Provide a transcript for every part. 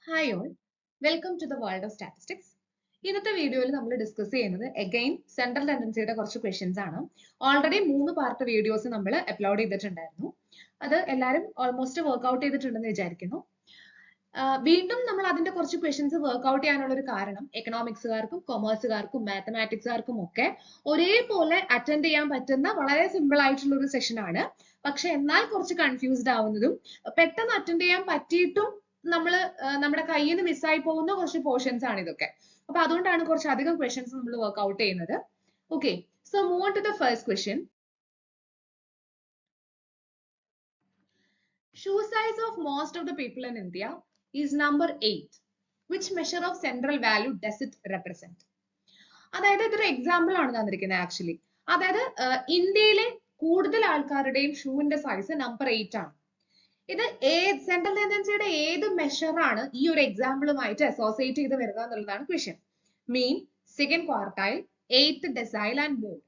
Hi all, welcome to the world of statistics. ഇന്നത്തെ വീഡിയോയിൽ നമ്മൾ ഡിസ്കസ് ചെയ്യുന്നത് അഗൈൻ സെൻട്രൽ ടെൻഡൻസിയുടെ കുറച്ച് ക്വസ്റ്റ്യൻസ് ആണ്. ഓൾറെഡി 3 പാർട്ട് വീഡിയോസ് നമ്മൾ അപ്ലോഡ് ചെയ്തിട്ടുണ്ടായിരുന്നു. അത് എല്ലാവരും ഓൾമോസ്റ്റ് വർക്ക്ഔട്ട് ചെയ്തിട്ടുണ്ടെന്ന് വിചാരിക്കുന്നു. വീണ്ടും നമ്മൾ അതിന്റെ കുറച്ച് ക്വസ്റ്റ്യൻസ് വർക്ക്ഔട്ട് ചെയ്യാനുള്ള ഒരു കാരണം എക്കണോമിക്സുകാർക്കും കൊമേഴ്സുകാർക്കും മാത്തമാറ്റിക്സുകാർക്കും ഒക്കെ ഒരേപോലെ അറ്റൻഡ് ചെയ്യാൻ പറ്റുന്ന വളരെ സിമ്പിൾ ആയിട്ടുള്ള ഒരു സെഷൻ ആണ്. പക്ഷെ എന്നാൽ കുറച്ച് കൺഫ്യൂസ്ഡ് ആവുന്നതും പെട്ടെന്ന് അറ്റൻഡ് ചെയ്യാൻ പറ്റിയിട്ടും നമ്മുടെ കയ്യിൽ നിന്ന് മിസ്സായി പോകുന്ന കുറച്ച് പോർഷൻസ് ആണ് ഇതൊക്കെ. അപ്പൊ അതുകൊണ്ടാണ് കുറച്ച് അധികം ക്വസ്റ്റ്യൻസ് നമ്മൾ വർക്ക്ഔട്ട് ചെയ്യുന്നത്. Okay, so move on to the first question. Shoe size of most of the people in India is number 8. Which measure of central value does it represent? അതായത് ഇതൊരു എക്സാമ്പിൾ ആണ് തന്നിരിക്കുന്നത് ആക്ച്വലി. അതായത് ഇന്ത്യയിലെ കൂടുതൽ ആൾക്കാരുടെയും ഷൂവിന്റെ സൈസ് നമ്പർ 8 ആണ്. ഇത് സെൻട്രൽ ടെൻഡൻസിയുടെ ഏത് മെഷർ ആണ് ഈ ഒരു എക്സാമ്പിളുമായിട്ട് അസോസിയേറ്റ് ചെയ്ത് വരുന്നത് എന്നുള്ളതാണ് question. Mean, second quartile, 8th decile and mode.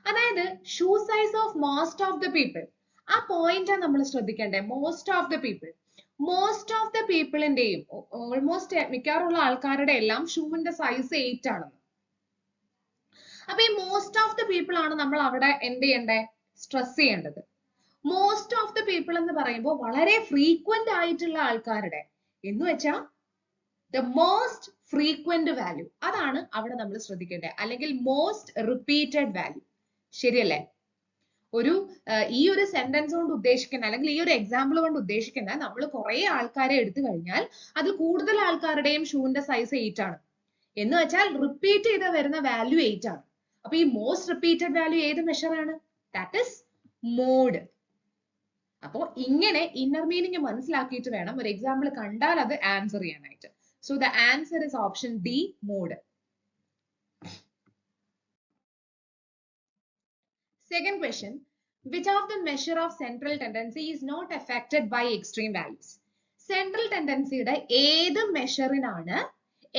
അതായത് shoe size of most of the people, ആ പോയിന്റ് ആണ് നമ്മൾ ശ്രദ്ധിക്കേണ്ടത്. Most of the people, most of the പീപ്പിളിന്റെയും ഓൾമോസ്റ്റ് മിക്കവാറുള്ള ആൾക്കാരുടെ എല്ലാം ഷൂവിന്റെ സൈസ് 8 ആണെന്ന്. അപ്പൊ ഈ മോസ്റ്റ് ഓഫ് ദ പീപ്പിൾ ആണ് നമ്മൾ അവിടെ എന്ത് ചെയ്യേണ്ടത്, സ്ട്രെസ് ചെയ്യേണ്ടത്. മോസ്റ്റ് ഓഫ് ദ പീപ്പിൾ എന്ന് പറയുമ്പോൾ വളരെ ഫ്രീക്വന്റ് ആയിട്ടുള്ള ആൾക്കാരുടെ എന്ന് വെച്ചാൽ ദ മോസ്റ്റ് ഫ്രീക്വന്റ് വാല്യൂ, അതാണ് അവിടെ നമ്മൾ ശ്രദ്ധിക്കേണ്ടത്. അല്ലെങ്കിൽ മോസ്റ്റ് റിപ്പീറ്റഡ് വാല്യൂ. ശരിയല്ലേ? ഈ ഒരു സെന്റൻസ് കൊണ്ട് ഉദ്ദേശിക്കുന്ന അല്ലെങ്കിൽ ഈ ഒരു എക്സാമ്പിൾ കൊണ്ട് ഉദ്ദേശിക്കുന്ന നമ്മൾ കുറെ ആൾക്കാരെ എടുത്തു കഴിഞ്ഞാൽ അതിൽ കൂടുതൽ ആൾക്കാരുടെയും ഷൂവിന്റെ സൈസ് 8 ആണ് എന്ന് വെച്ചാൽ റിപ്പീറ്റ് ചെയ്ത് വരുന്ന വാല്യൂ 8 ആണ്. അപ്പൊ ഈ മോസ്റ്റ് റിപ്പീറ്റഡ് വാല്യൂ ഏത് മെഷർ ആണ്? That is mode. അപ്പോ ഇങ്ങനെ ഇന്നർ മീനിങ് മനസ്സിലാക്കിയിട്ട് വേണം ഒരു എക്സാമ്പിൾ കണ്ടാൽ അത് ആൻസർ ചെയ്യാനായിട്ട്. So the answer is option D, mode. Second question, which of the measure of central tendency is not affected by extreme values? Central tendency യുടെ ഏത് മെഷറിനാണ്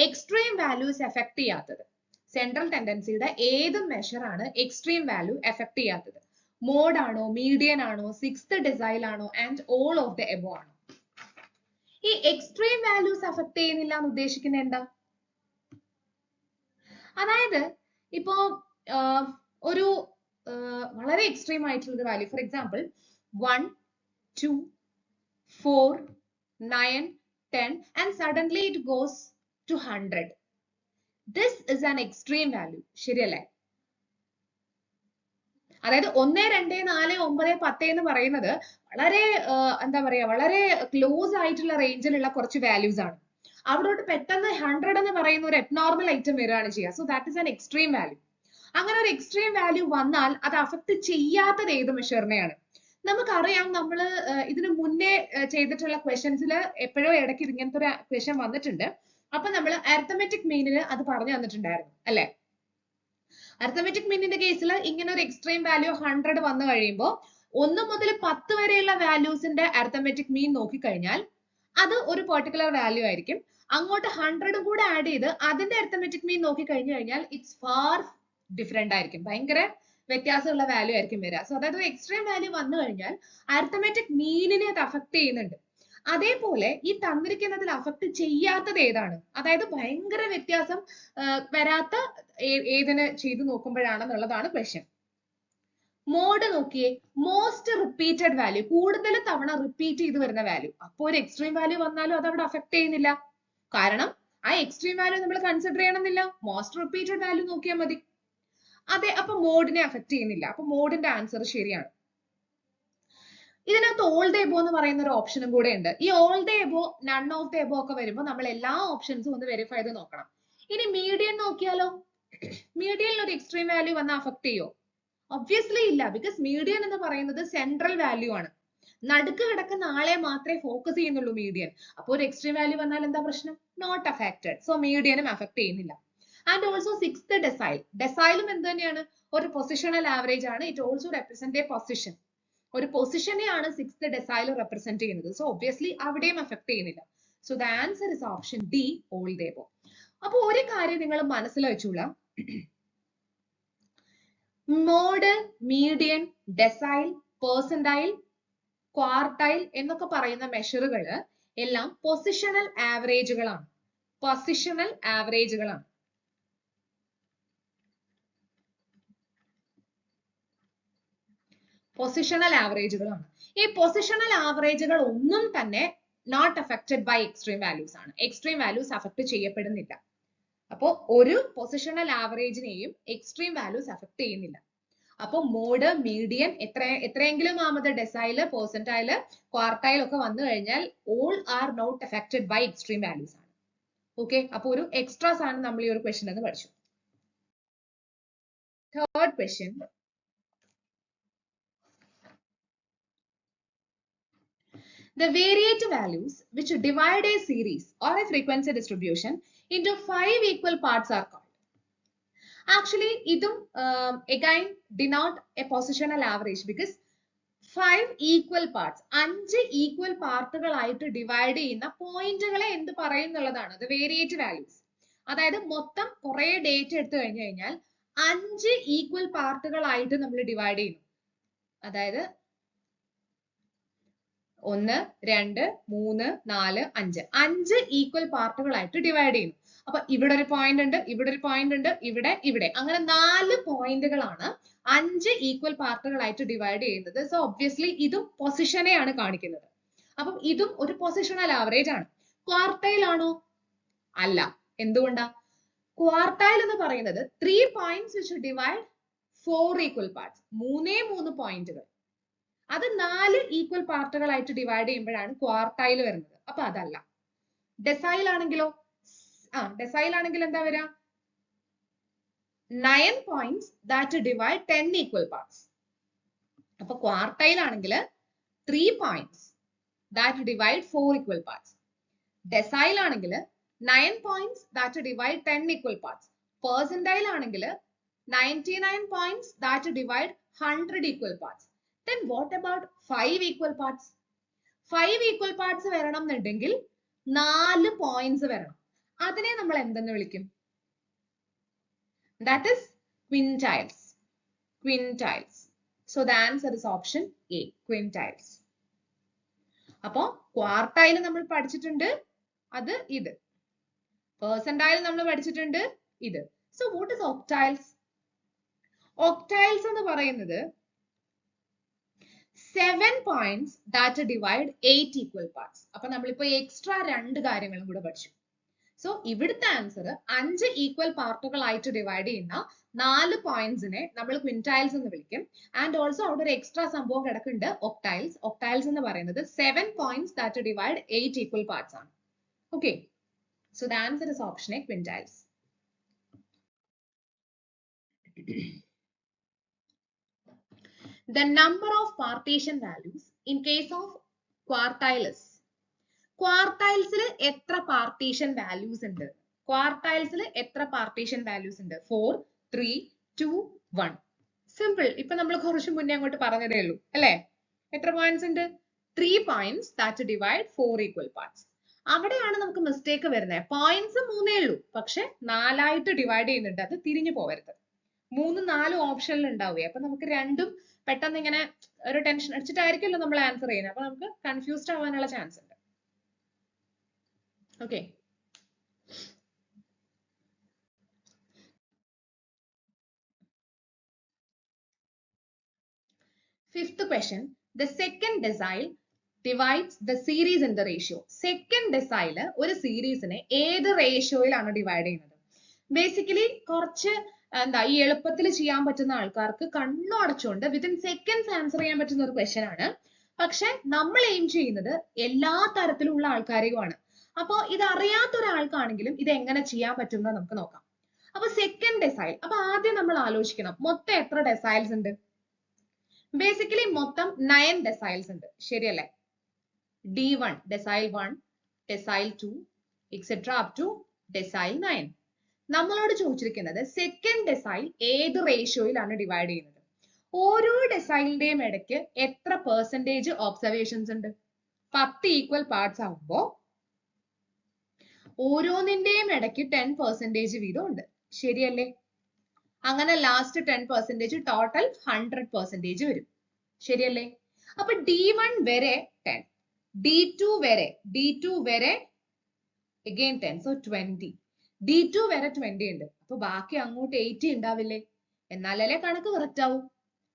എക്സ്ട്രീം വാല്യൂസ് എഫക്ട് ചെയ്യാത്തത്? Central ടെൻഡൻസിയുടെ ഏത് മെഷർ ആണ് extreme value effect ചെയ്യാത്തത്? Mode ആണോ, median ആണോ, 6th ഡെസൈൽ ആണോ, and all of the above ആണോ? ഈ എക്സ്ട്രീം വാല്യൂസ് അഫക്ട് ചെയ്യുന്നില്ല എന്ന് ഉദ്ദേശിക്കുന്നത് എന്താ? അതായത് ഇപ്പോ ഒരു വളരെ എക്സ്ട്രീം ആയിട്ടുള്ള ഒരു value, for example 1, 2, 4, 9, 10 and suddenly it goes to 100. This is an extreme value. ശരിയല്ലേ? അതായത് 1, 2, 4, 9, 10 എന്ന് പറയുന്നത് വളരെ എന്താ പറയാ, വളരെ ക്ലോസ് ആയിട്ടുള്ള റേഞ്ചിലുള്ള കുറച്ച് വാല്യൂസ് ആണ്. അവിടോട്ട് പെട്ടെന്ന് 100 എന്ന് പറയുന്ന ഒരു എബ്നോർമൽ ഐറ്റം വരികയാണ് ചെയ്യുക. So that is an extreme value. അങ്ങനെ ഒരു എക്സ്ട്രീം വാല്യൂ വന്നാൽ അത് അഫക്ട് ചെയ്യാത്തത് ഏത് മെഷറിനെയാണ്? നമുക്കറിയാം, നമ്മൾ ഇതിന് മുന്നേ ചെയ്തിട്ടുള്ള ക്വസ്റ്റ്യൻസിൽ എപ്പോഴോ ഇടയ്ക്ക് ഇങ്ങനത്തെ ഒരു ക്വസ്റ്റ്യൻ വന്നിട്ടുണ്ട്. അപ്പൊ നമ്മൾ അരിത്തമെറ്റിക് മീനിന് അത് പറഞ്ഞു തന്നിട്ടുണ്ടായിരുന്നു അല്ലെ? അരിത്തമെറ്റിക് മീനിന്റെ കേസിൽ ഇങ്ങനെ ഒരു എക്സ്ട്രീം വാല്യൂ 100 വന്നു കഴിയുമ്പോൾ 1 മുതൽ 10 വരെയുള്ള വാല്യൂസിന്റെ അരിത്തമെറ്റിക് മീൻ നോക്കിക്കഴിഞ്ഞാൽ അത് ഒരു പെർട്ടിക്കുലർ വാല്യൂ ആയിരിക്കും. അങ്ങോട്ട് 100 കൂടെ ആഡ് ചെയ്ത് അതിന്റെ അരിത്തമെറ്റിക് മീൻ നോക്കി കഴിഞ്ഞു കഴിഞ്ഞാൽ ഇറ്റ്സ് ഫാർ ഡിഫറെന്റ് ആയിരിക്കും, ഭയങ്കര വ്യത്യാസമുള്ള വാല്യൂ ആയിരിക്കും വരിക. സോ അതായത് എക്സ്ട്രീം വാല്യൂ വന്നു കഴിഞ്ഞാൽ അരിത്തമെറ്റിക് മീനിനെ അത് അഫക്ട് ചെയ്യുന്നുണ്ട്. അതേപോലെ ഈ തന്നിരിക്കുന്നതിൽ അഫക്ട് ചെയ്യാത്തത് ഏതാണ്? അതായത് ഭയങ്കര വ്യത്യാസം വരാത്ത ഏതിന് ചെയ്തു നോക്കുമ്പോഴാണെന്നുള്ളതാണ് ക്വസ്റ്റ്യൻ. മോഡ് നോക്കിയേ, മോസ്റ്റ് റിപ്പീറ്റഡ് വാല്യൂ, കൂടുതൽ തവണ റിപ്പീറ്റ് ചെയ്ത് വരുന്ന വാല്യൂ. അപ്പോൾ ഒരു എക്സ്ട്രീം വാല്യൂ വന്നാലും അത് അവിടെ അഫക്ട് ചെയ്യുന്നില്ല. കാരണം ആ എക്സ്ട്രീം വാല്യൂ നമ്മൾ കൺസിഡർ ചെയ്യണമെന്നില്ല, മോസ്റ്റ് റിപ്പീറ്റഡ് വാല്യൂ നോക്കിയാൽ മതി. അതെ, അപ്പൊ മോഡിനെ അഫക്ട് ചെയ്യുന്നില്ല. അപ്പൊ മോഡിന്റെ ആൻസർ ശരിയാണ്. ഇതിനകത്ത് ഓൾ ദ എബോ എന്ന് പറയുന്ന ഒരു ഓപ്ഷനും കൂടെ ഉണ്ട്. ഈ all the above, none of the above ഒക്കെ വരുമ്പോൾ നമ്മൾ എല്ലാ ഓപ്ഷൻസും ഒന്ന് വെരിഫൈ ചെയ്ത് നോക്കണം. ഇനി മീഡിയൻ നോക്കിയാലോ? മീഡിയനിൽ ഒരു എക്സ്ട്രീം വാല്യൂ വന്നാൽ അഫക്ട് ചെയ്യോ? ഒബ്വിയസ്ലി ഇല്ല, ബിക്കോസ് മീഡിയൻ എന്ന് പറയുന്നത് സെൻട്രൽ വാല്യൂ ആണ്. നടുക്ക് കിടക്കുന്ന ആളെ മാത്രമേ ഫോക്കസ് ചെയ്യുന്നുള്ളൂ മീഡിയൻ. അപ്പോൾ ഒരു എക്സ്ട്രീം വാല്യൂ വന്നാൽ എന്താ പ്രശ്നം? Not affected. സോ മീഡിയനും അഫക്ട് ചെയ്യുന്നില്ല. ആൻഡ് ഓൾസോ 6th ഡെസൈൽ, ഡെസൈലും എന്ത് തന്നെയാണ്? ഒരു പൊസിഷണൽ ആവറേജ് ആണ്. It also represent a position. ഒരു പൊസിഷനെയാണ് 6th ഡെസൈൽ റെപ്രസെന്റ് ചെയ്യുന്നത്. സോ ഒബ്വിയസ്ലി അവിടെയും അഫക്ട് ചെയ്യുന്നില്ല. So the answer is option D, all the above. അപ്പൊ ഒരു കാര്യം നിങ്ങൾ മനസ്സിൽ വെച്ചോളാം, mode, median, decile, percentile, quartile എന്നൊക്കെ പറയുന്ന മെഷറുകൾ എല്ലാം പൊസിഷണൽ ആവറേജുകളാണ്. പൊസിഷണൽ ആവറേജുകളാണ്. പൊസിഷണൽ ആവറേജുകളാണ്. ഈ പൊസിഷണൽ ആവറേജുകൾ ഒന്നും തന്നെ not affected by extreme values ആണ്. എക്സ്ട്രീം വാല്യൂസ് അഫക്ട് ചെയ്യപ്പെടുന്നില്ല. അപ്പോൾ ഒരു പൊസിഷണൽ ആവറേജിനെയും എക്സ്ട്രീം വാല്യൂസ് അഫക്ട് ചെയ്യുന്നില്ല. അപ്പോൾ മോഡ്, മീഡിയൻ, എത്രയെങ്കിലും ആമത് ഡെസൈല്, പെർസെന്റൈല്, ക്വാർട്ടൈൽ ഒക്കെ വന്നു കഴിഞ്ഞാൽ all are not affected by extreme values ആണ്. ഓക്കെ, അപ്പോൾ ഒരു എക്സ്ട്രാസ് ആണ് നമ്മൾ ഈ ഒരു ക്വസ്റ്റ്യൻ എന്ന് പഠിച്ചു. Third question, the variate values which divide a series or a frequency distribution into 5 equal parts are called. Actually, idum again denote a positional average because 5 equal parts, 5 equal പാർട്ടുകളായിട്ട് divide ചെയ്യുന്ന പോയിന്റുകളെ എന്ത് പറയുന്നുള്ളതാണ് the variate values. അതായത് മൊത്തം കുറെ date എടുത്തു കഴിഞ്ഞു കഴിഞ്ഞാൽ 5 equal പാർട്ടുകളായിട്ട് നമ്മൾ ഡിവൈഡ് ചെയ്യുന്നു. അതായത് 1, 2, 3, 4, 5 5 ഈക്വൽ പാർട്ടുകളായിട്ട് ഡിവൈഡ് ചെയ്യുന്നു. അപ്പൊ ഇവിടെ ഒരു പോയിന്റ് ഉണ്ട്, ഇവിടെ ഒരു പോയിന്റ് ഉണ്ട്, ഇവിടെ അങ്ങനെ 4 പോയിന്റുകളാണ് 5 ഈക്വൽ പാർട്ടുകളായിട്ട് ഡിവൈഡ് ചെയ്യുന്നത്. സോ ഒബ്വിയസ്ലി ഇതും പൊസിഷനെയാണ് കാണിക്കുന്നത്. അപ്പം ഇതും ഒരു പൊസിഷണൽ ആവറേജ് ആണ്. ക്വാർട്ടൈൽ ആണോ? അല്ല. എന്തുകൊണ്ടാ? ക്വാർട്ടൈൽ എന്ന് പറയുന്നത് 3 points which divide 4 equal parts, 3 പോയിന്റുകൾ, അത് 4 ഈക്വൽ പാർട്ടുകളായിട്ട് ഡിവൈഡ് ചെയ്യുമ്പോഴാണ് ക്വാർട്ടൈൽ വരുന്നത്. അപ്പൊ അതല്ല. ഡെസൈൽ ആണെങ്കിലോ? ഡെസൈൽ ആണെങ്കിൽ എന്താ വരിക? 9 points that divide 10 equal parts. അപ്പൊ ക്വാർട്ടൈൽ ആണെങ്കിൽ 3 points that divide 4 equal parts. ഡെസൈൽ ആണെങ്കിൽ 9 points that divide 10 equal parts. Percentile ആണെങ്കിൽ 99 points that divide 100 equal parts. Then what about 5 equal parts? 5 equal parts വരണം എന്നുണ്ടെങ്കിൽ 4 points വരണം. അതിനെ നമ്മൾ എന്തെന്ന് വിളിക്കും? That is quintiles. Quintiles. So the answer is option A, quintiles. അപ്പോ ക്വാർട്ടൈൽ നമ്മൾ പഠിച്ചിട്ടുണ്ട്, അത് ഇത്. പെർസെന്റൈൽ നമ്മൾ പഠിച്ചിട്ടുണ്ട്, ഇത്. So what is octiles? Octiles എന്ന് പറയുന്നത് 7 points that divide 8 equal parts. അപ്പൊ നമ്മളിപ്പോ എക്സ്ട്രാ 2 കാര്യങ്ങളും കൂടെ പഠിച്ചു. സോ ഇവിടുത്തെ ആൻസർ 5 ഈക്വൽ പാർട്ടുകളായിട്ട് ഡിവൈഡ് ചെയ്യുന്ന 4 പോയിന്റ്സിനെ നമ്മൾ ക്വിന്റൈൽസ് എന്ന് വിളിക്കും. ആൻഡ് ഓൾസോ അവിടെ ഒരു എക്സ്ട്രാ സംഭവം കിടക്കുന്നുണ്ട്, ഒക്ടൈൽസ്. ഒക്ടൈൽസ് എന്ന് പറയുന്നത് 7 points that divide 8 equal parts ആണ്. Okay, so the answer is option A, quintiles. The number of partition values in case of quartiles. ക്വാർട്ടൈൽസിൽ എത്ര പാർട്ടീഷൻ വാല്യൂസ് ഉണ്ട്? ക്വാർട്ടൈൽസിൽ എത്ര പാർട്ടീഷൻ വാല്യൂസ് ഉണ്ട്? 4, 3, 2, 1. സിമ്പിൾ. ഇപ്പൊ നമ്മൾ കുറച്ച് മുന്നേ അങ്ങോട്ട് പറഞ്ഞതേ ഉള്ളൂ അല്ലെ? എത്ര പോയിന്റ്സ് ഉണ്ട്? 3 points that divide 4 equal parts. അവിടെയാണ് നമുക്ക് മിസ്റ്റേക്ക് വരുന്നത്. പോയിന്റ്സ് 3 ഉള്ളൂ, പക്ഷെ 4 ആയിട്ട് ഡിവൈഡ് ചെയ്യുന്നുണ്ട്. അത് തിരിഞ്ഞു പോകരുത്. 3, 4 ഓപ്ഷനിൽ ഉണ്ടാവുക. അപ്പൊ നമുക്ക് രണ്ടും പെട്ടെന്ന് ഇങ്ങനെ ഒരു ടെൻഷൻ അടിച്ചിട്ടായിരിക്കുമല്ലോ നമ്മൾ ആൻസർ ചെയ്യുന്നത്. അപ്പൊ നമുക്ക് കൺഫ്യൂസ്ഡ് ആവാനുള്ള ചാൻസ് ഉണ്ട്. Okay. Fifth question. The second decile divides the series in the ratio. Second decile ഒരു സീരീസിനെ ഏത് റേഷ്യോയിലാണ് ഡിവൈഡ് ചെയ്യുന്നത്? ബേസിക്കലി കുറച്ച് എന്താ ഈ എളുപ്പത്തിൽ ചെയ്യാൻ പറ്റുന്ന ആൾക്കാർക്ക് കണ്ണടച്ചുകൊണ്ട് വിത്തിൻ സെക്കൻഡ്സ് ആൻസർ ചെയ്യാൻ പറ്റുന്ന ഒരു ക്വസ്റ്റ്യൻ ആണ്. പക്ഷെ നമ്മൾ എയിം ചെയ്യുന്നത് എല്ലാ തരത്തിലുള്ള ആൾക്കാരെയുമാണ്. അപ്പൊ ഇത് അറിയാത്ത ഒരാൾക്കാണെങ്കിലും ഇത് എങ്ങനെ ചെയ്യാൻ പറ്റും എന്ന് നമുക്ക് നോക്കാം. അപ്പൊ സെക്കൻഡ് ഡെസൈൽ. അപ്പൊ ആദ്യം നമ്മൾ ആലോചിക്കണം മൊത്തം എത്ര ഡെസൈൽസ് ഉണ്ട്? ബേസിക്കലി മൊത്തം 9 ഡെസൈൽസ് ഉണ്ട്, ശരിയല്ലേ? D1, decile 1, decile 2, etcetera up to decile 9. നമ്മളോട് ചോദിച്ചിരിക്കുന്നത് സെക്കൻഡ് ഡെസൈൽ ഏത് റേഷ്യോയിലാണ് ഡിവൈഡ് ചെയ്യുന്നത്? ഓരോ ഡെസൈലിന്റെയും ഇടയ്ക്ക് എത്ര പെർസെന്റേജ് ഒബ്സർവേഷൻസ് ഉണ്ട്? 10 ഈക്വൽ പാർട്സ് ആവുമ്പോ ഓരോന്നിന്റെയും ഇടയ്ക്ക് 10% വീതം ഉണ്ട്, ശരിയല്ലേ? അങ്ങനെ ലാസ്റ്റ് 10% ടോട്ടൽ 100% വരും, ശരിയല്ലേ? അപ്പൊ D1 വരെ 10, D2 വരെ again 10, so 20. D2 വരെ 20 ഉണ്ട്. അപ്പൊ ബാക്കി അങ്ങോട്ട് 80 ഉണ്ടാവില്ലേ? എന്നാലല്ലേ കണക്ക് കറക്റ്റ് ആവും.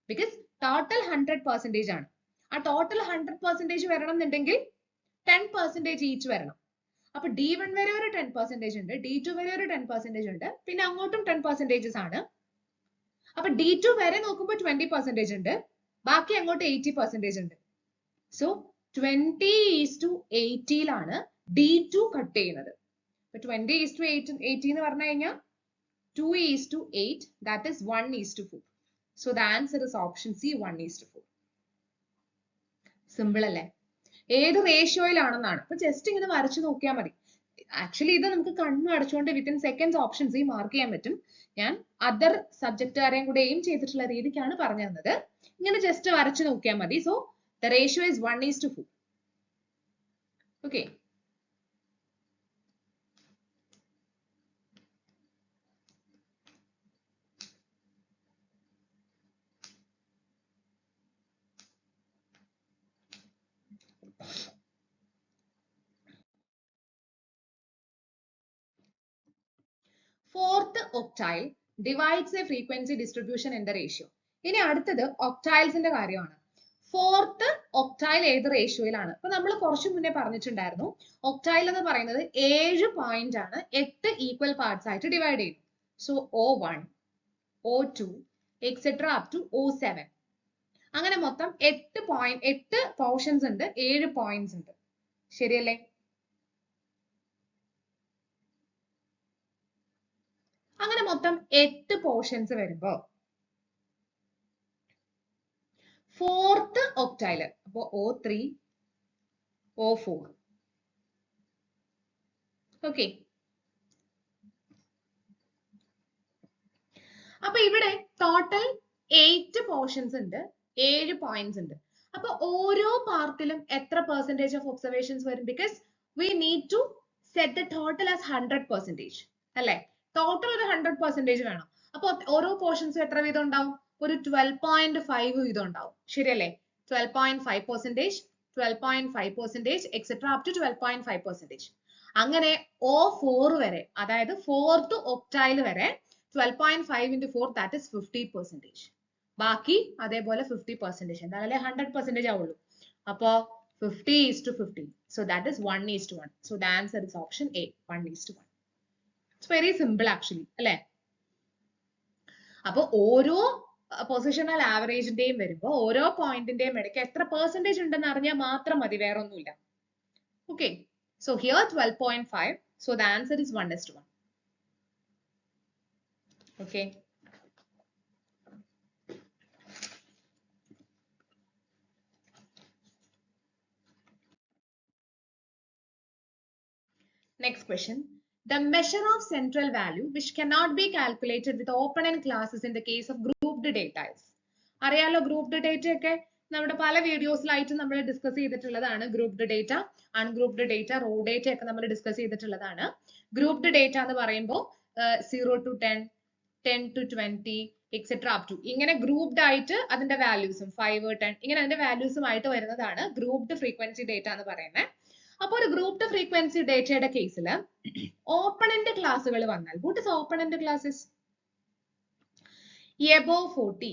ബിക്കോസ് ടോട്ടൽ 100% ആണ്. ആ ടോട്ടൽ 100% വരണം എന്നുണ്ടെങ്കിൽ 10% ഈച്ച് വരണം. അപ്പൊ D1 വരെ ഒരു 10% ഉണ്ട്, D2 വരെ ഒരു 10% ഉണ്ട്, പിന്നെ അങ്ങോട്ടും 10% ആണ്. അപ്പൊ D2 വരെ നോക്കുമ്പോൾ 20% ഉണ്ട്, ബാക്കി അങ്ങോട്ട് 80% ഉണ്ട്. സോ 20:80 D2 കട്ട് ചെയ്യുന്നത്. 20:80 എന്ന് പറഞ്ഞു കഴിഞ്ഞാൽ 2:8, that is 1:4. So the answer is option C, 1:4. Simple അല്ലേ? ഏത് റേഷ്യോയിലാണെന്നാണ്. അപ്പൊ ജസ്റ്റ് ഇങ്ങനെ വരച്ചു നോക്കിയാൽ മതി. ആക്ച്വലി ഇത് നമുക്ക് കണ്ണു അടച്ചുകൊണ്ട് വിത്തിൻ സെക്കൻഡ്സ് ഓപ്ഷൻസ് മാർക്ക് ചെയ്യാൻ പറ്റും. ഞാൻ അതർ സബ്ജക്റ്റുകാരെയും കൂടെ എയിം ചെയ്തിട്ടുള്ള രീതിക്കാണ് പറഞ്ഞു തന്നത്. ഇങ്ങനെ ജസ്റ്റ് വരച്ചു നോക്കിയാൽ മതി. So the ratio is 1:4. Okay. Fourth octile divides a frequency distribution in the ratio. ഇനി അടുത്തത് octilesന്റെ കാര്യമാണ്. ഫോർത്ത് octile ഏത് റേഷ്യോയിലാണ്? അപ്പൊ നമ്മൾ കുറച്ചു മുന്നേ പറഞ്ഞിട്ടുണ്ടായിരുന്നു, octile എന്ന് പറയുന്നത് 7 പോയിന്റ് ആണ് 8 ഈക്വൽ പാർട്സ് ആയിട്ട് ഡിവൈഡ് ചെയ്യുന്നു. So O1, O2 etcetera up to O7. അങ്ങനെ മൊത്തം 8 പോർഷൻസ് ഉണ്ട്, 7 പോയിന്റ്സ് ഉണ്ട്. ശരിയല്ലേ? അങ്ങനെ മൊത്തം 8 പോർഷൻസ് വരുമ്പോ ഫോർത്ത് ഒക്ടൈല് അപ്പോ O3, O4. ഓക്കെ. അപ്പൊ ഇവിടെ ടോട്ടൽ 8 പോർഷൻസ് ഉണ്ട്, 7 പോയിന്റ്സ് ഉണ്ട്. അപ്പൊ ഓരോ പാർട്ടിലും എത്ര പെർസെന്റേജ് ഓഫ് ഒബ്സർവേഷൻസ് വരും? Because we need to set the total as 100%. അല്ലെ? ടോട്ടൽ ഒരു 100% വേണം. അപ്പൊ ഓരോ പോർഷൻസും എത്ര വീതം ഉണ്ടാവും? ഒരു 12.5 വീതം ഉണ്ടാവും. ശരിയല്ലേ? 12.5%, 12.5%, എക്സെട്ര അപ് ടു 12.5%. അങ്ങനെ O4 വരെ, അതായത് ഫോർത്ത് ഒക്ടൈൽ വരെ 12.5 into 4, that is 50%. ബാക്കി അതേപോലെ 50%. എന്തായാലും 100% ആവുള്ളൂ. അപ്പോ 50:50. So that is 1:1. So the answer is option A, 1:1. It's very simple actually, അല്ലേ? അപ്പൊ ഓരോ പൊസിഷണൽ ആവറേജിന്റെയും വരുമ്പോ ഓരോ പോയിന്റിന്റെയും ഇടയ്ക്ക് എത്ര പെർസെന്റേജ് ഉണ്ടെന്ന് അറിഞ്ഞാൽ മാത്രം മതി, വേറെ ഒന്നുമില്ല. Okay. So here 12.5. So the answer is 1:1. Okay. Next question. The measure of central value which cannot be calculated with open-end classes in the case of grouped data is. അറിയാലോ, ഗ്രൂപ്പ്ഡ് ഡേറ്റ ഒക്കെ നമ്മുടെ പല വീഡിയോസിലായിട്ട് നമ്മൾ discuss ചെയ്തിട്ടുള്ളതാണ്. Grouped data, ungrouped data, raw data ഒക്കെ നമ്മൾ discuss ചെയ്തിട്ടുള്ളതാണ്. ഗ്രൂപ്പ്ഡ് ഡേറ്റ എന്ന് പറയുമ്പോൾ 0 to 10, 10 to 20, etcetera up to ഇങ്ങനെ ഗ്രൂപ്പ്ഡ് ആയിട്ട് അതിന്റെ വാല്യൂസും 5, 10 ഇങ്ങനെ അതിന്റെ വാല്യൂസും ആയിട്ട് വരുന്നതാണ് ഗ്രൂപ്പ്ഡ് ഫ്രീക്വൻസി ഡേറ്റ എന്ന് പറയുന്നത്. അപ്പൊ ഒരു ഗ്രൂപ്പ്ഡ് ഫ്രീക്വൻസി ഡേറ്റയുടെ കേസിൽ ഓപ്പൺ-എൻഡ് ക്ലാസുകൾ വന്നാൽ, what is open-end classes? above 40,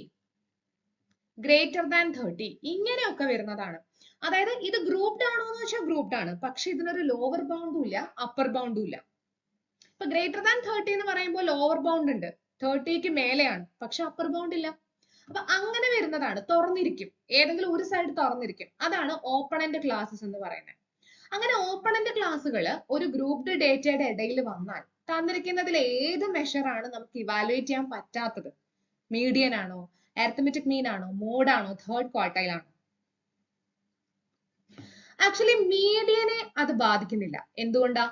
greater than 30 ഇങ്ങനെയൊക്കെ വരുന്നതാണ്. അതായത് ഇത് ഗ്രൂപ്പ്ഡ് ആണോ എന്ന് വെച്ചാൽ ഗ്രൂപ്പ്ഡ് ആണ്, പക്ഷെ ഇതിനൊരു ലോവർ ബൗണ്ടും ഇല്ല, അപ്പർ ബൗണ്ടും ഇല്ല. ഇപ്പൊ ഗ്രേറ്റർ ദാൻ 30 എന്ന് പറയുമ്പോൾ ലോവർ ബൗണ്ട് ഉണ്ട്, 30ക്ക് മേലെയാണ്, പക്ഷെ അപ്പർ ബൗണ്ട് ഇല്ല. അപ്പൊ അങ്ങനെ വരുന്നതാണ്, തുറന്നിരിക്കും, ഏതെങ്കിലും ഒരു സൈഡ് തുറന്നിരിക്കും. അതാണ് ഓപ്പൺ-എൻഡ് ക്ലാസ്സസ് എന്ന് പറയുന്നത്. അങ്ങനെ ഓപ്പൺ-എൻഡ് ക്ലാസ്സുകൾ ഒരു ഗ്രൂപ്പ്ഡ് ഡേറ്റയുടെ ഇടയിൽ വന്നാൽ തന്നിരിക്കുന്നതിൽ ഏത് മെഷർ ആണ് നമുക്ക് ഇവാലുവേറ്റ് ചെയ്യാൻ പറ്റാത്തത്? മീഡിയൻ ആണോ, അരിത്മെറ്റിക് മീൻ ആണോ, മോഡ് ആണോ, തേർഡ് ക്വാർട്ടൈൽ ആണോ? ആക്ച്വലി മീഡിയനെ അത് ബാധിക്കുന്നില്ല. എന്തുകൊണ്ടാ?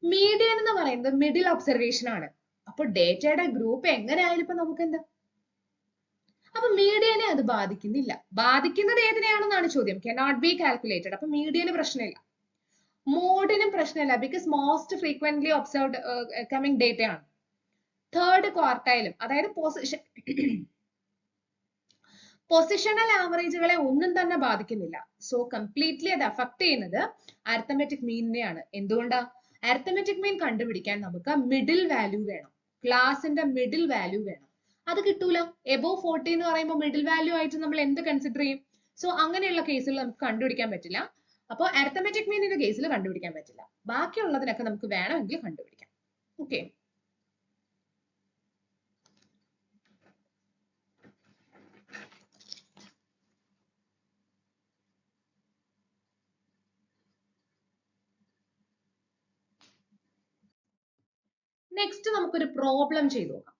മീഡിയൻ എന്ന് പറയുന്നത് മിഡിൽ ഒബ്സർവേഷൻ ആണ്. അപ്പൊ ഡേറ്റയുടെ ഗ്രൂപ്പ് എങ്ങനെയായാലും ഇപ്പൊ നമുക്ക് എന്താ? അപ്പൊ മീഡിയനെ അത് ബാധിക്കുന്നില്ല. ബാധിക്കുന്നത് ഏതിനെയാണെന്നാണ് ചോദ്യം. Cannot be calculated. അപ്പൊ മീഡിയന് പ്രശ്നമില്ല, മോഡിനും പ്രശ്നമില്ല, because most frequently observed coming data ആണ്. തേർഡ് ക്വാർട്ടൈലും, അതായത് പൊസിഷണൽ ആവറേജുകളെ ഒന്നും തന്നെ ബാധിക്കുന്നില്ല. സോ കംപ്ലീറ്റ്ലി അത് അഫക്ട് ചെയ്യുന്നത് അരിത്തമെറ്റിക് മീനിനെയാണ്. എന്തുകൊണ്ടാ? അരിത്തമെറ്റിക് മീൻ കണ്ടുപിടിക്കാൻ നമുക്ക് മിഡിൽ വാല്യൂ വേണം, ക്ലാസിന്റെ മിഡിൽ വാല്യൂ വേണം. അത് കിട്ടൂല. എബോവ് 40 എന്ന് പറയുമ്പോൾ മിഡിൽ വാല്യൂ ആയിട്ട് നമ്മൾ എന്ത് കൺസിഡർ ചെയ്യും? സോ അങ്ങനെയുള്ള കേസിൽ നമുക്ക് കണ്ടുപിടിക്കാൻ പറ്റില്ല. അപ്പോൾ അരിത്തമെറ്റിക് മീനിന്റെ കേസിൽ കണ്ടുപിടിക്കാൻ പറ്റില്ല. ബാക്കിയുള്ളതിനൊക്കെ നമുക്ക് വേണമെങ്കിൽ കണ്ടുപിടിക്കാം. ഓക്കെ. നെക്സ്റ്റ് നമുക്കൊരു പ്രോബ്ലം ചെയ്തു നോക്കാം.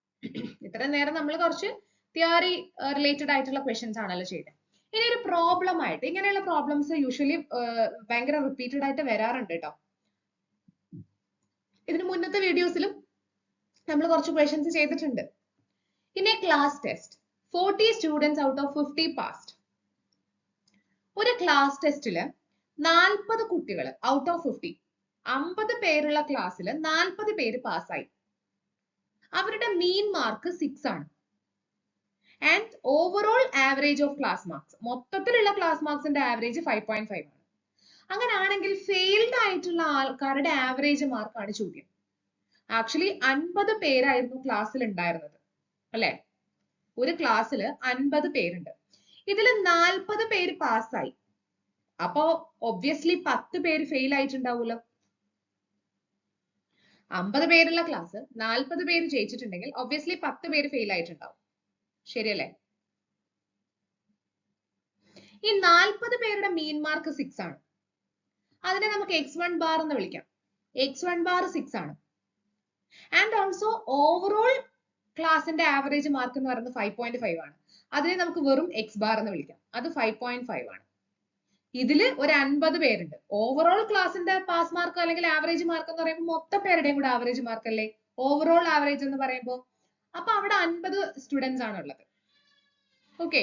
ഇത്ര നേരം നമ്മൾ കുറച്ച് തിയറി റിലേറ്റഡ് ആയിട്ടുള്ള ക്വസ്റ്റ്യൻസ് ആണല്ലോ ചെയ്തത്. ഇനി ഒരു പ്രോബ്ലം ആയിട്ട്, ഇങ്ങനെയുള്ള പ്രോബ്ലംസ് യൂഷ്വലി ഭയങ്കര റിപ്പീറ്റഡ് ആയിട്ട് വരാറുണ്ട് കേട്ടോ. ഇതിന് മുന്നത്തെ വീഡിയോസിലും നമ്മൾ കുറച്ച് ക്വസ്റ്റ്യൻസ് ചെയ്തിട്ടുണ്ട്. In A class test 40 students out of 50 passed. ഒരു ക്ലാസ് ടെസ്റ്റില് 40 കുട്ടികൾ ഔട്ട് ഓഫ് 50, 50 പേരുള്ള ക്ലാസ്സിൽ 40 പേര് പാസ്സായി. അവരുടെ മീൻ മാർക്ക് 6 ആണ്. And overall average of class marks, മൊത്തത്തിലുള്ള ക്ലാസ് മാർക്സിന്റെ ആവറേജ് 5.5 ആണ്. അങ്ങനെയാണെങ്കിൽ ഫെയിൽഡ് ആയിട്ടുള്ള ആൾക്കാരുടെ ആവറേജ് മാർക്കാണ് ചോദ്യം. ആക്ച്വലി 50 പേരായിരുന്നു ക്ലാസ്സിൽ ഉണ്ടായിരുന്നത് അല്ലെ? ഒരു ക്ലാസ്സിൽ 50 പേരുണ്ട്. ഇതിൽ 40 പേര് പാസ്സായി. അപ്പോ ഒബ്വിയസ്ലി 10 പേര് ഫെയിൽ ആയിട്ടുണ്ടാവുമല്ലോ. 50 പേരുള്ള ക്ലാസ് 40 പേര് ജയിച്ചിട്ടുണ്ടെങ്കിൽ ഒബ്വിയസ്ലി 10 പേര് ഫെയിൽ ആയിട്ടുണ്ടാവും. ശരിയല്ലേ? ഈ 40 പേരുടെ മീൻ മാർക്ക് 6 ആണ്. അതിനെ നമുക്ക് x1 ബാർ എന്ന് വിളിക്കാം. x1 ബാർ 6 ആണ്. ആൻഡ് ഓൾസോ ഓവറോൾ ക്ലാസിന്റെ ആവറേജ് മാർക്ക് എന്ന് പറയുന്നത് 5.5 ആണ്. അതിനെ നമുക്ക് വെറും x ബാർ എന്ന് വിളിക്കാം. അത് 5.5 ആണ്. ഇതില് ഒരു 50 പേരുണ്ട്. ഓവറോൾ ക്ലാസിന്റെ പാസ് മാർക്ക് അല്ലെങ്കിൽ ആവറേജ് മാർക്ക് എന്ന് പറയുമ്പോൾ മൊത്തം പേരുടെയും കൂടെ ആവറേജ് മാർക്ക് അല്ലേ ഓവറോൾ ആവറേജ് എന്ന് പറയുമ്പോൾ. അപ്പൊ അവിടെ 50 സ്റ്റുഡൻസ് ആണ് ഉള്ളത്. ഓക്കെ.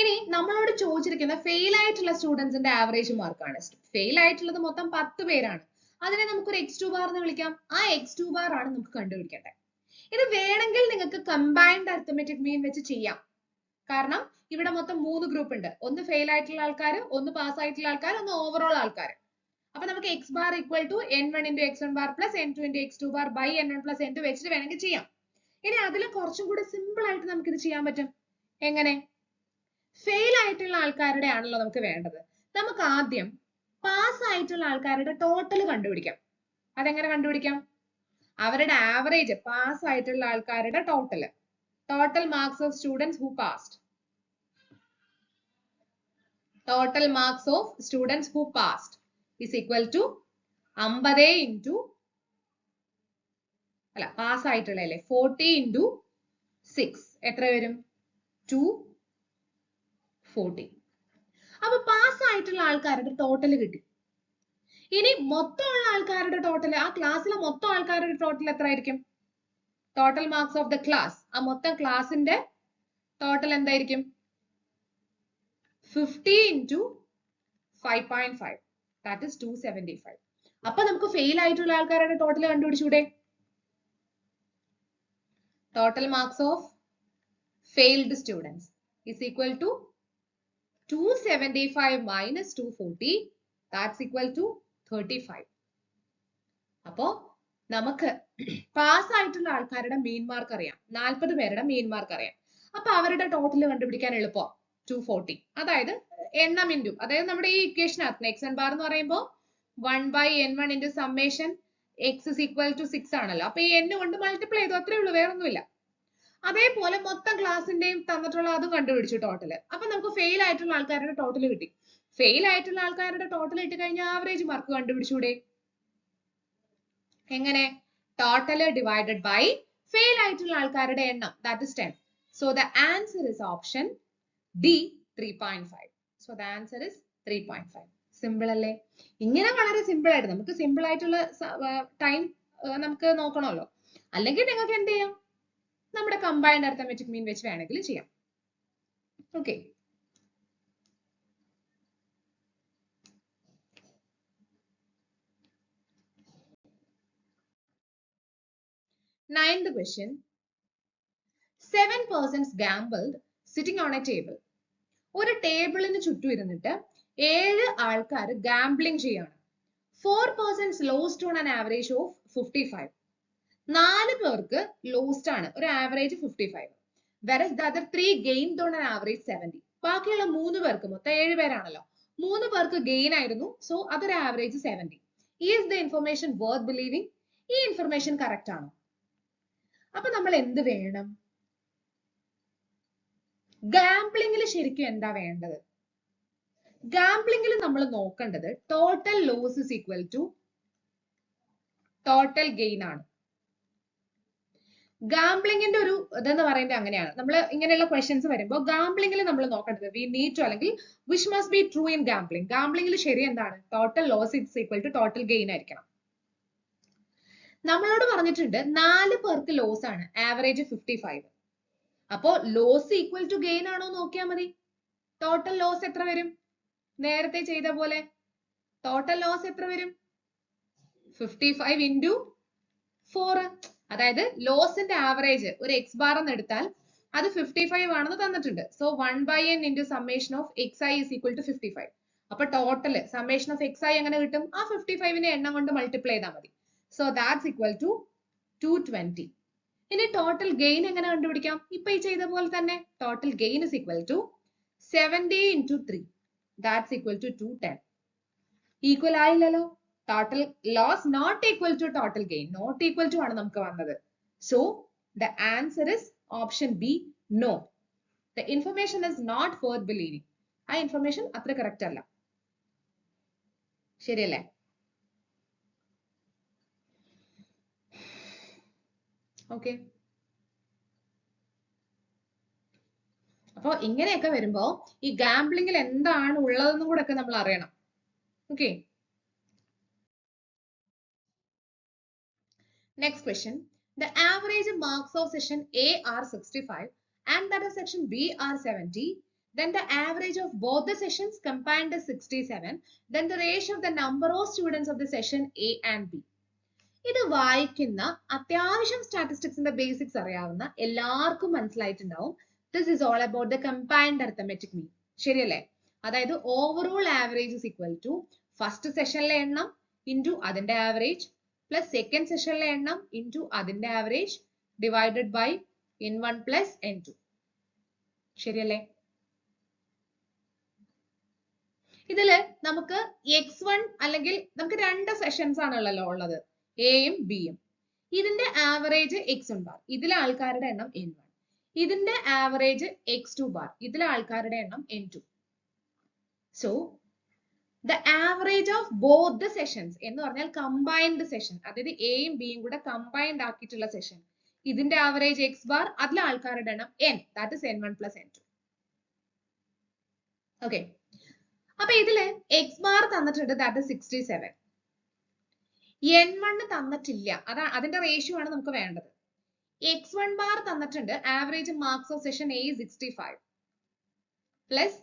ഇനി നമ്മളോട് ചോദിച്ചിരിക്കുന്ന ഫെയിൽ ആയിട്ടുള്ള സ്റ്റുഡൻസിന്റെ ആവറേജ് മാർക്കാണ്. ഫെയിൽ ആയിട്ടുള്ളത് മൊത്തം 10 പേരാണ്. അതിനെ നമുക്കൊരു x2 ബാർ എന്ന് വിളിക്കാം. ആ x2 ബാർ ആണ് നമുക്ക് കണ്ടുപിടിക്കേണ്ടത്. ഇത് വേണമെങ്കിൽ നിങ്ങൾക്ക് കമ്പൈൻഡ് അരിത്തമെറ്റിക് മീൻ വെച്ച് ചെയ്യാം. കാരണം ഇവിടെ മൊത്തം 3 ഗ്രൂപ്പ് ഉണ്ട്. ഒന്ന് ഫെയിൽ ആയിട്ടുള്ള ആൾക്കാർ, ഒന്ന് പാസ് ആയിട്ടുള്ള ആൾക്കാർ, ഒന്ന് ഓവറോൾ ആൾക്കാർ. അപ്പൊ നമുക്ക് x bar equal to n1 into x1 bar plus n2 into x2 bar by n1 plus n2 വെച്ചിട്ട് വേണമെങ്കിൽ ചെയ്യാം. ഇനി അതിൽ കുറച്ചും കൂടി സിമ്പിൾ ആയിട്ട് നമുക്ക് ഇത് ചെയ്യാൻ പറ്റും. എങ്ങനെ? ഫെയിൽ ആയിട്ടുള്ള ആൾക്കാരുടെ ആണല്ലോ നമുക്ക് വേണ്ടത്. നമുക്ക് ആദ്യം പാസ് ആയിട്ടുള്ള ആൾക്കാരുടെ ടോട്ടൽ കണ്ടുപിടിക്കാം. അതെങ്ങനെ കണ്ടുപിടിക്കാം? അവരുടെ ആവറേജ്, പാസ് ആയിട്ടുള്ള ആൾക്കാരുടെ total marks of students who passed. Total marks of students who passed is equal to 50 into അല്ല പാസ് ആയിട്ടുള്ള അല്ലേ 40 into 6 എത്ര വരും? 240. അപ്പൊ പാസ് ആയിട്ടുള്ള ആൾക്കാരുടെ ടോട്ടൽ കിട്ടി. ഇനി മൊത്തമുള്ള ആൾക്കാരുടെ ടോട്ടൽ, ആ ക്ലാസ്സിലെ മൊത്തം ആൾക്കാരുടെ ടോട്ടൽ എത്ര ആയിരിക്കും? Total marks of the class, ആ മൊത്തം ക്ലാസിന്റെ ടോട്ടൽ എന്തായിരിക്കും? 50 into 5.5 that is 275. അപ്പൊ നമുക്ക് ഫെയിൽ ആയിട്ടുള്ള ആൾക്കാരുടെ ടോട്ടൽ കണ്ടുപിടിച്ചൂടെ? Total marks of failed students is equal to 275 minus 240, that's equal to 35. അപ്പോ നമുക്ക് പാസ് ആയിട്ടുള്ള ആൾക്കാരുടെ മീൻ മാർക്ക് അറിയാം, 40 പേരുടെ മീൻ മാർക്ക് അറിയാം. അപ്പൊ അവരുടെ ടോട്ടൽ കണ്ടുപിടിക്കാൻ എളുപ്പം 240. അതായത് എണ്ണം ഇൻറ്റു, അതായത് നമ്മുടെ ഈ ഇക്വേഷനകത്ത് x1 ബാർ എന്ന് പറയുമ്പോൾ 1 by n1 into summation x is equal to 6 ആണല്ലോ. അപ്പൊ ഈ n കൊണ്ട് മൾട്ടിപ്ലൈ ചെയ്തു, അത്രേ ഉള്ളൂ, വേറൊന്നുമില്ല. അതേപോലെ മൊത്തം ക്ലാസിന്റെയും തന്നിട്ടുള്ള അതും കണ്ടുപിടിച്ചു ടോട്ടൽ. അപ്പൊ നമുക്ക് ഫെയിൽ ആയിട്ടുള്ള ആൾക്കാരുടെ ടോട്ടൽ കിട്ടി. ഫെയിൽ ആയിട്ടുള്ള ആൾക്കാരുടെ ടോട്ടൽ ഇട്ട് കഴിഞ്ഞാൽ ആവറേജ് മാർക്ക് കണ്ടുപിടിച്ചൂടെ? എങ്ങനെ? ടോട്ടൽ ഡിവൈഡഡ് ബൈ ഫെയിൽ ആയിട്ടുള്ള ആൾക്കാരുടെ എണ്ണം, that is 10. So the answer is option D 3.5. So the answer is 3.5. Simple അല്ലേ? ഇങ്ങനെ വളരെ സിമ്പിൾ ആയിട്ട് നമുക്ക് സിമ്പിൾ ആയിട്ടുള്ള ടൈം നമുക്ക് നോക്കണമല്ലോ. അല്ലെങ്കിൽ നിങ്ങൾക്ക് എന്ത് ചെയ്യാം? നമ്മുടെ കമ്പൈൻഡ് അരിത്തമെറ്റിക് മീൻ വെച്ച് വേണമെങ്കിൽ ചെയ്യാം. Okay. Ninth question. 7 persons gambled sitting on a table. ഒരു ടേബിളിന് ചുറ്റും ഇരുന്നിട്ട് 7 ആൾക്കാർ ഗാംബ്ലിംഗ് ചെയ്യാണ്. 4 persons lost on an average of 55. 4 പേർക്ക് ലോസ്റ്റ് ആണ്, ഒരു average 55. whereas the other 3 gained on an average 70. ബാക്കിയുള്ള 3 പേർക്ക്, മൊത്തം 7 പേരാണല്ലോ, 3 പേർക്ക് ഗെയിൻ ആയിരുന്നു, സോ അതൊരു average 70. Is the information worth believing? ഈ ഇൻഫർമേഷൻ കറക്റ്റ് ആണോ? അപ്പൊ നമ്മൾ എന്ത് വേണം? ഗാംബ്ലിംഗിൽ ശരിക്കും എന്താ വേണ്ടത്? ഗാംബ്ലിംഗിൽ നമ്മൾ നോക്കേണ്ടത് total loss is equal to total gain ആണ്. ഗാംബ്ലിംഗിന്റെ ഒരു ഇതെന്ന് പറയുന്നത് അങ്ങനെയാണ്. നമ്മൾ ഇങ്ങനെയുള്ള ക്വസ്റ്റ്യൻസ് വരുമ്പോൾ ഗാംബ്ലിംഗിൽ നമ്മൾ നോക്കേണ്ടത് വി നീഡ് ടു, അല്ലെങ്കിൽ which must be true in gambling. ഗാംബ്ലിംഗിൽ ശരി എന്താണ്? Total loss is equal to total gain ആയിരിക്കണം. നമ്മളോട് പറഞ്ഞിട്ടുണ്ട് 4 പേർക്ക് ലോസ് ആണ്, ആവറേജ് 55. അപ്പോ ലോസ് ഈക്വൽ ടു ഗെയിൻ ആണോ നോക്കിയാൽ മതി. ടോട്ടൽ ലോസ് എത്ര വരും? നേരത്തെ ചെയ്ത പോലെ ടോട്ടൽ ലോസ് എത്ര വരും? 55 ഇൻറ്റു 4. അതായത് ലോസിന്റെ ആവറേജ് ഒരു എക്സ് ബാർ എന്ന് എടുത്താൽ അത് 55 ആണെന്ന് തന്നിട്ടുണ്ട്. So 1/n into summation of xi is equal to 55. അപ്പൊ ടോട്ടൽ സമ്മേഷൻ ഓഫ് xi എങ്ങനെ കിട്ടും? ആ 55നെ എണ്ണം കൊണ്ട് മൾട്ടിപ്ലൈ ചെയ്താൽ മതി. So that's equal to 220. ഇനി ടോട്ടൽ ഗെയിൻ എങ്ങനെ കണ്ടുപിടിക്കാം? ഇപ്പൊ ഈ ചെയ്ത പോലെ തന്നെ total gain is equal to 70 into 3. That's equal to 210. Equal ആയില്ലല്ലോ. Total loss not equal to total gain, not equal to ആണ് നമുക്ക് വന്നത്. So the answer is option B, no. The information is not worth believing. ആ information അത്ര correct അല്ല. ശരിയല്ലേ? Okay. അപ്പൊ ഇങ്ങനെയൊക്കെ വരുമ്പോ ഈ ഗാംബ്ലിംഗിൽ എന്താണ് ഉള്ളതെന്നും കൂടെ ഒക്കെ നമ്മൾ അറിയണം. Okay. Next question. The average marks of section A are 65 and that of section B are 70. Then the average of both the sessions combined is 67. Then the ratio of the number of students of the session A and B. ഇത് വായിക്കുന്ന അത്യാവശ്യം സ്റ്റാറ്റിസ്റ്റിക്സിന്റെ basics അറിയാവുന്ന എല്ലാവർക്കും മനസ്സിലായിട്ടുണ്ടാവും. This is all about the combined arithmetic mean. ശരിയല്ലേ? അതായത് overall average is equal to first സെഷനിലെ എണ്ണം ഇൻറ്റു അതിന്റെ ആവറേജ് പ്ലസ് സെക്കൻഡ് സെഷനിലെ എണ്ണം ഇൻറ്റു അതിന്റെ average divided by n1 plus n2. ശരിയല്ലേ? ഇതില് നമുക്ക് x1 അല്ലെങ്കിൽ നമുക്ക് 2 സെഷൻസ് ആണല്ലോ ഉള്ളത്, എയും ബിയും. ഇതിന്റെ ആവറേജ് x1 ബാർ, ഇതിലെ ആൾക്കാരുടെ എണ്ണം n1. ഇതിന്റെ ആവറേജ് x2 ബാർ, ഇതിലെ ആൾക്കാരുടെ എണ്ണം n2. So the average of both the sessions എന്ന് പറഞ്ഞാൽ combined session, അതായത് എയും ബിയും കൂടെ combined ആക്കിയിട്ടുള്ള സെഷൻ. ഇതിന്റെ ആവറേജ് എക്സ് ബാർ, അതിലെ ആൾക്കാരുടെ എണ്ണം n, that is n1 plus n2. Okay. അപ്പൊ ഇതില് എക്സ് ബാർ തന്നിട്ടുണ്ട്, ദാറ്റ് ഇസ് 67. n1 തന്നിട്ടില്ല, അതാണ് അതിന്റെ റേഷ്യോ ആണ് നമുക്ക് വേണ്ടത്. x1 ബാർ തന്നിട്ടുണ്ട്, average marks of session A 65 plus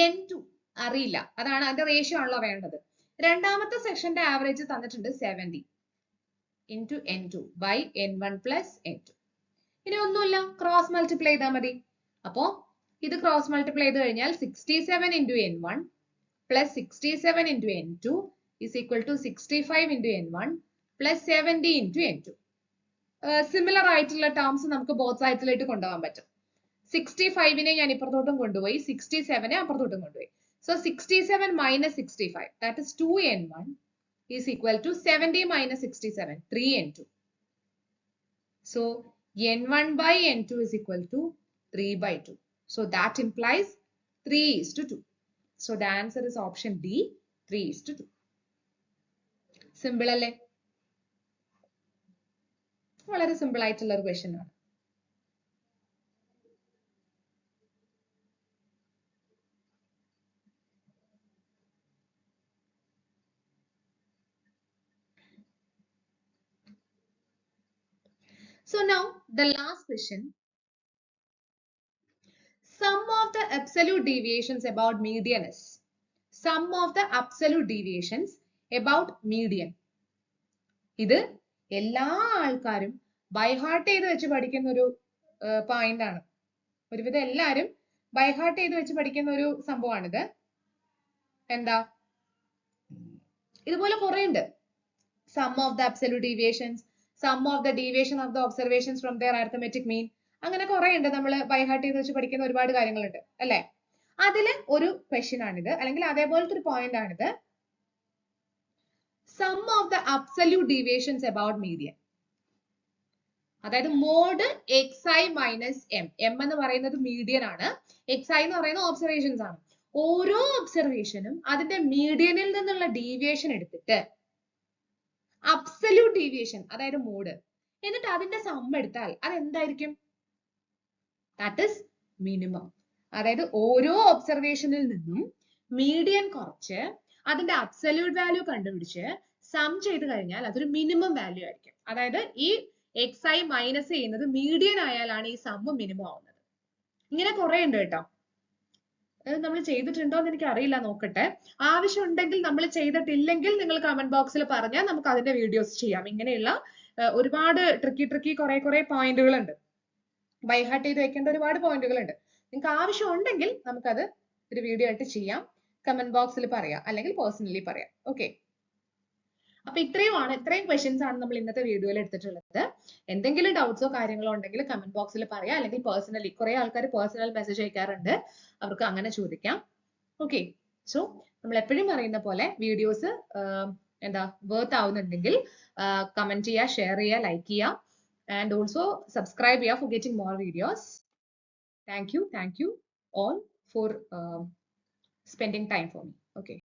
n2 അറിയില്ല, അതാണ് അതിന്റെ റേഷ്യോ ആണല്ലോ വേണ്ടത്. രണ്ടാമത്തെ സെക്ഷന്റെ ആവറേജ് തന്നിട്ടുണ്ട് 70 into n2 by n1 plus n2. ഇനി ഒന്നുമില്ല, ക്രോസ് മൾട്ടിപ്ലൈ ചെയ്താൽ മതി. അപ്പോ ഇത് ക്രോസ് മൾട്ടിപ്ലൈ ചെയ്ത് കഴിഞ്ഞാൽ 67 into n1 plus 67 into n2 is equal to 65 into n1 plus 70 into n2. Similar ആയിട്ടുള്ള ടേംസ് നമുക്ക് ബോത്ത് സൈഡ്സിലായിട്ട് കൊണ്ടുപോകാൻ പറ്റും. 65നെ ഞാൻ ഇപ്പുറത്തോട്ടും കൊണ്ടുപോയി, 67നെ അപ്പുറത്തോട്ടും കൊണ്ടുപോയി. So 67 minus 65, that is 2n1 is equal to 70 minus 67, 3n2. So n1 by n2 is equal to 3 by 2. So that implies 3:2. So the answer is option D, 3:2. Simple അല്ലേ? വളരെ simple ആയിട്ടുള്ള ഒരു ക്വസ്റ്റ്യൻ ആണ്. So now the last question. Sum of the absolute deviations about median is. Sum of the absolute deviations about median. ഇത് എല്ലാ ആൾക്കാരും by heart ചെയ്ത് വെച്ച് പഠിക്കുന്ന ഒരു പോയിന്റ് ആണ്. ഒരുവിധം എല്ലാവരും ബൈഹാർട്ട് ചെയ്ത് വെച്ച് പഠിക്കുന്ന ഒരു സംഭവമാണിത്. എന്താ ഇതുപോലെ കുറെ ഉണ്ട്. Sum of the absolute deviations, sum of the deviation of the observations from their arithmetic mean, അങ്ങനെ കുറെ ഉണ്ട്. നമ്മൾ ബൈഹാർട്ട് ചെയ്ത് വെച്ച് പഠിക്കുന്ന ഒരുപാട് കാര്യങ്ങളുണ്ട് അല്ലെ. അതില് ഒരു ക്വസ്റ്റ്യൻ ആണിത്, അല്ലെങ്കിൽ അതേപോലത്തെ ഒരു പോയിന്റ് ആണിത്. Sum of the absolute deviations about median. അതായത് mod xi minus M. M എന്ന് പറയുന്നത് മീഡിയൻ ആണ്, xi എന്ന് പറയുന്നത് ഒബ്സർവേഷൻസ് ആണ്. ഓരോ ഒബ്സർവേഷനും അതിന്റെ മീഡിയനിൽ നിന്നുള്ള ഡീവിയേഷൻ എടുത്തിട്ട് അബ്സല്യൂട്ട് ഡീവിയേഷൻ അതായത് മോഡ്, എന്നിട്ട് അതിന്റെ സം എടുത്താൽ അത് എന്തായിരിക്കും? That is minimum. അതായത് ഓരോ ഒബ്സർവേഷനിൽ നിന്നും മീഡിയൻ കുറച്ച് അതിന്റെ അബ്സല്യൂട്ട് വാല്യൂ കണ്ടുപിടിച്ച് സം ചെയ്ത് കഴിഞ്ഞാൽ അതൊരു മിനിമം വാല്യൂ ആയിരിക്കും. അതായത് ഈ xi മൈനസ് ചെയ്യുന്നത് മീഡിയൻ ആയാലാണ് ഈ സം മിനിമം ആവുന്നത്. ഇങ്ങനെ കുറെ ഉണ്ട് കേട്ടോ. അത് നമ്മൾ ചെയ്തിട്ടുണ്ടോ എന്ന് എനിക്ക് അറിയില്ല, നോക്കട്ടെ. ആവശ്യമുണ്ടെങ്കിൽ, നമ്മൾ ചെയ്തിട്ടില്ലെങ്കിൽ നിങ്ങൾ കമന്റ് ബോക്സിൽ പറഞ്ഞാൽ നമുക്ക് അതിന്റെ വീഡിയോസ് ചെയ്യാം. ഇങ്ങനെയുള്ള ഒരുപാട് ട്രിക്കി കുറെ പോയിന്റുകൾ ഉണ്ട്, ബൈഹാർട്ട് ചെയ്ത് വെക്കേണ്ട ഒരുപാട് പോയിന്റുകൾ ഉണ്ട്. നിങ്ങൾക്ക് ആവശ്യമുണ്ടെങ്കിൽ നമുക്കത് ഒരു വീഡിയോ ആയിട്ട് ചെയ്യാം. കമന്റ് ബോക്സിൽ പറയാം, അല്ലെങ്കിൽ പേഴ്സണലി പറയാം. ഓക്കെ, അപ്പൊ ഇത്രയും ക്വസ്റ്റ്യൻസ് ആണ് നമ്മൾ ഇന്നത്തെ വീഡിയോയിൽ എടുത്തിട്ടുള്ളത്. എന്തെങ്കിലും ഡൗട്ട്സോ കാര്യങ്ങളോ ഉണ്ടെങ്കിൽ കമന്റ് ബോക്സിൽ പറയാം, അല്ലെങ്കിൽ പേഴ്സണലി, കുറെ ആൾക്കാർ പേഴ്സണൽ മെസ്സേജ് അയക്കാറുണ്ട്, അവർക്ക് അങ്ങനെ ചോദിക്കാം. ഓക്കെ, സോ നമ്മൾ എപ്പോഴും പറയുന്ന പോലെ വീഡിയോസ് എന്താ വർത്ത് ആവുന്നുണ്ടെങ്കിൽ കമന്റ് ചെയ്യുക, ഷെയർ ചെയ്യുക, ലൈക്ക് ചെയ്യുക, ആൻഡ് ഓൾസോ സബ്സ്ക്രൈബ് ചെയ്യുക for getting more videos. Thank you all for spending time for me. Okay.